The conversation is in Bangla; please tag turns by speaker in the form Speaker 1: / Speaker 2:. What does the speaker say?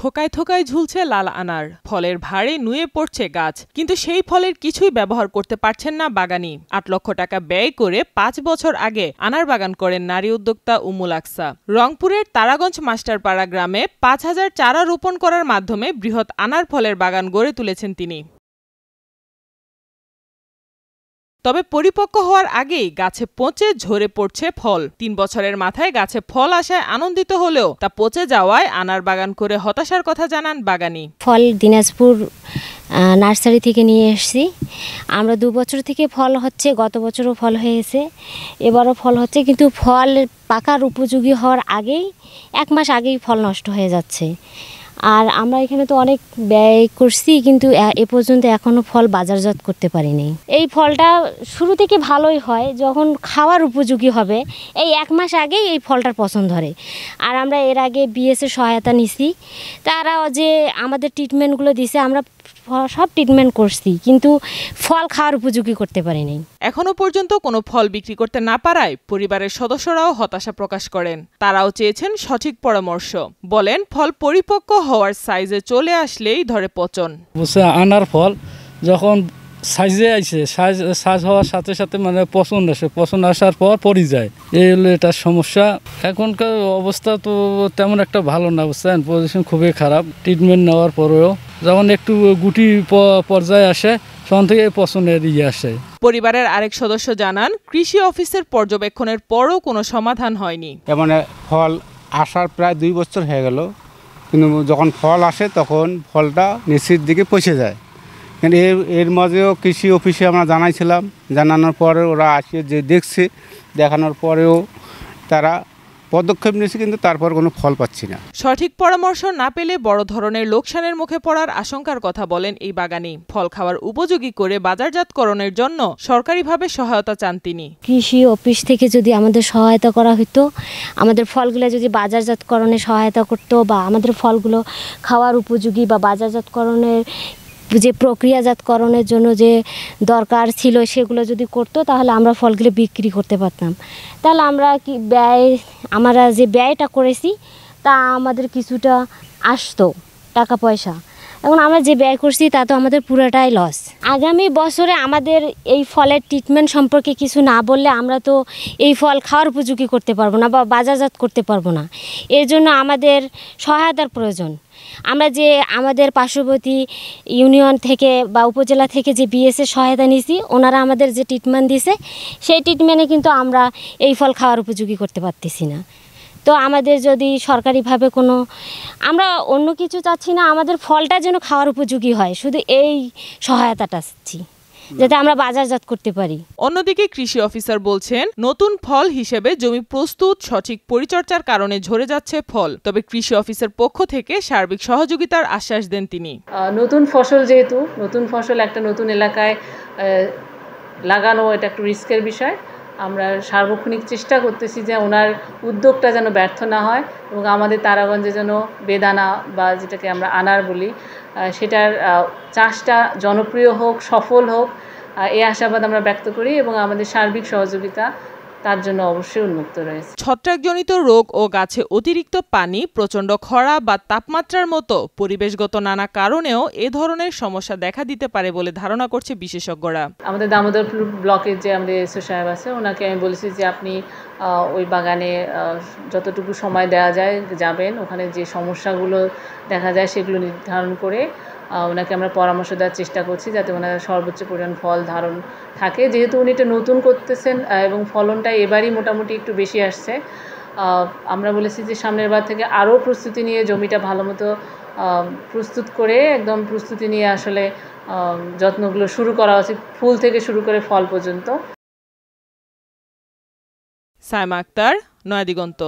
Speaker 1: থোকায় থোকায় ঝুলছে লাল আনার, ফলের ভারে নুয়ে পড়ছে গাছ, কিন্তু সেই ফলের কিছুই ব্যবহার করতে পারছেন না বাগানি। ৮ লক্ষ টাকা ব্যয় করে ৫ বছর আগে আনার বাগান করেন নারী উদ্যোক্তা উম্মুল আকসা। রংপুরের তারাগঞ্জ মাস্টারপাড়া গ্রামে ৫,০০০ চারা রোপণ করার মাধ্যমে বৃহৎ আনার ফলের বাগান গড়ে তুলেছেন তিনি। তবে পরিপক্ক হওয়ার আগেই গাছে পচে ঝরে পড়ছে ফল। ৩ বছরের মাথায় গাছে ফল আসায় আনন্দিত হলেও তা পচে যাওয়ায় আনার বাগান করে হতাশার কথা জানান বাগানি।
Speaker 2: ফল দিনাজপুর নার্সারি থেকে নিয়ে এসেছি। আমরা ২ বছর থেকে ফল হচ্ছে, গত বছরও ফল হয়েছে, এবারও ফল হচ্ছে, কিন্তু ফল পাকার উপযোগী হওয়ার আগেই ১ মাস আগেই ফল নষ্ট হয়ে যাচ্ছে। আর আমরা এখানে তো অনেক ব্যয় করছি, কিন্তু এ পর্যন্ত এখনও ফল বাজারজাত করতে পারিনি। এই ফলটা শুরু থেকে ভালোই হয়, যখন খাওয়ার উপযোগী হবে এই ১ মাস আগেই এই ফলটার পছন্দ ধরে। আর আমরা এর আগে বিএসের সহায়তা নিছি, তারা যে আমাদের ট্রিটমেন্টগুলো দিছে আমরা সব ট্রিটমেন্ট করছি, কিন্তু ফল খাওয়ার উপযোগী করতে পারিনি।
Speaker 1: এখনো পর্যন্ত কোনো ফল বিক্রি করতে না পারায় পরিবারের সদস্যরাও হতাশা প্রকাশ করেন। তারাও চেয়েছেন সঠিক পরামর্শ। বলেন, ফল পরিপক্ক হওয়ার সাইজে চলে আসলেই ধরে পচন।
Speaker 3: আনার ফল যখন সাইজে আইছে, সাইজ হওয়ার সাথে সাথে মানে পচন আসে, পচন আসার পর পড়ে যায়। এই হলো এটার সমস্যা। এখনকার অবস্থা তো তেমন একটা ভালো না, বুঝছেন, পজিশন খুবই খারাপ। ট্রিটমেন্ট নেওয়ার পরেও যখন একটু গুটি পর্যায়ে আসে তখন থেকে পচনের আসে।
Speaker 1: পরিবারের আরেক সদস্য জানান, কৃষি অফিসের পর্যবেক্ষণের পরও কোনো সমাধান হয়নি।
Speaker 4: মানে ফল আসার প্রায় ২ বছর হয়ে গেল, কিন্তু যখন ফল আসে তখন ফলটা নিচের দিকে পচে যায়। কিন্তু এর মাঝেও কৃষি অফিসে আমরা জানাইছিলাম, জানানোর পরে ওরা আসে যে দেখছে, দেখানোর পরেও তারা পদক্ষেপ নিয়েছে, কিন্তু তারপর কোনো ফল পাচ্ছি না।
Speaker 1: সঠিক পরামর্শ না পেলে বড় ধরনের লোকসানের মুখে পড়ার আশঙ্কার কথা বলেন এই বাগানি। ফল খাওয়ার উপযোগী করে বাজারজাতকরণের জন্য সরকারিভাবে সহায়তা চান তিনি।
Speaker 2: কৃষি অফিস থেকে যদি আমাদের সহায়তা করা হতো, আমাদের ফলগুলো যদি বাজারজাতকরণে সহায়তা করতো, বা আমাদের ফলগুলো খাওয়ার উপযোগী বা বাজারজাতকরণের যে প্রক্রিয়াজাতকরণের জন্য যে দরকার ছিল সেগুলো যদি করতো, তাহলে আমরা ফলগুলো বিক্রি করতে পারতাম। তাহলে আমরা আমরা যে ব্যয়টা করেছি তা আমাদের কিছুটা আসতো টাকা পয়সা। এখন আমরা যে ব্যয় করছি তা তো আমাদের পুরোটাই লস। আগামী বছরে আমাদের এই ফলের ট্রিটমেন্ট সম্পর্কে কিছু না বললে আমরা তো এই ফল খাওয়ার উপযোগী করতে পারবো না বা বাজারজাত করতে পারবো না। এর জন্য আমাদের সহায়তার প্রয়োজন। আমরা যে আমাদের পার্শ্ববর্তী ইউনিয়ন থেকে বা উপজেলা থেকে যে বিএসের সহায়তা নিয়েছি, ওনারা আমাদের যে ট্রিটমেন্ট দিয়েছে সেই ট্রিটমেন্টে কিন্তু আমরা এই ফল খাওয়ার উপযোগী করতে পারতেছি না। তো আমাদের যদি সরকারিভাবে কোনো, আমরা অন্য কিছু চাচ্ছি না, আমাদের ফলটা যেন খাওয়ার উপযোগী হয়, শুধু এই সহায়তাটা চাচ্ছি, যাতে আমরা বাজারজাত করতে পারি।
Speaker 1: অন্যদিকে কৃষি অফিসার বলছেন, নতুন ফল হিসেবে জমি প্রস্তুত, সঠিক পরিচর্যার কারণে ঝরে যাচ্ছে ফল। তবে কৃষি অফিসের পক্ষ থেকে সার্বিক সহযোগিতার আশ্বাস দেন তিনি।
Speaker 5: নতুন ফসল, যেহেতু নতুন ফসল একটা নতুন এলাকায় লাগানো, এটা একটু রিস্কের বিষয়। আমরা সার্বক্ষণিক চেষ্টা করতেছি যে ওনার উদ্যোগটা যেন ব্যর্থ না হয়, এবং আমাদের তারাগঞ্জে যেন বেদানা বা যেটাকে আমরা আনার বলি, সেটার চাষটা জনপ্রিয় হোক, সফল হোক, এই আশাবাদ আমরা ব্যক্ত করি, এবং আমাদের সার্বিক সহযোগিতা তার জন্য অবশ্যই উন্মুক্ত রয়েছে।
Speaker 1: ছত্রাকজনিত রোগ ও গাছে অতিরিক্ত পানি, প্রচণ্ড খরা বা তাপমাত্রার মতো পরিবেশগত নানা কারণেও এ ধরনের সমস্যা দেখা দিতে পারে বলে ধারণা করছে বিশেষজ্ঞরা।
Speaker 5: আমাদের দামোদরপুর ব্লকের যে আমাদের এসও সাহেব আছে, ওনাকে আমি বলেছি যে আপনি ওই বাগানে যতটুকু সময় দেওয়া যায় যাবেন, ওখানে যে সমস্যাগুলো দেখা যায় সেগুলো নির্ধারণ করে ওনাকে আমরা পরামর্শ দেওয়ার চেষ্টা করছি, যাতে ওনার সর্বোচ্চ পরিমাণ ফল ধারণ থাকে। যেহেতু উনি এটা নতুন করতেছেন এবং ফলনটা এবারই মোটামুটি একটু বেশি আসছে, আমরা বলেছি যে সামনের বার থেকে আরও প্রস্তুতি নিয়ে জমিটা ভালো মতো প্রস্তুত করে, একদম প্রস্তুতি নিয়ে আসলে যত্নগুলো শুরু করা উচিত, ফুল থেকে শুরু করে ফল পর্যন্ত।
Speaker 1: সাইমা আক্তার, নয়াদিগন্ত।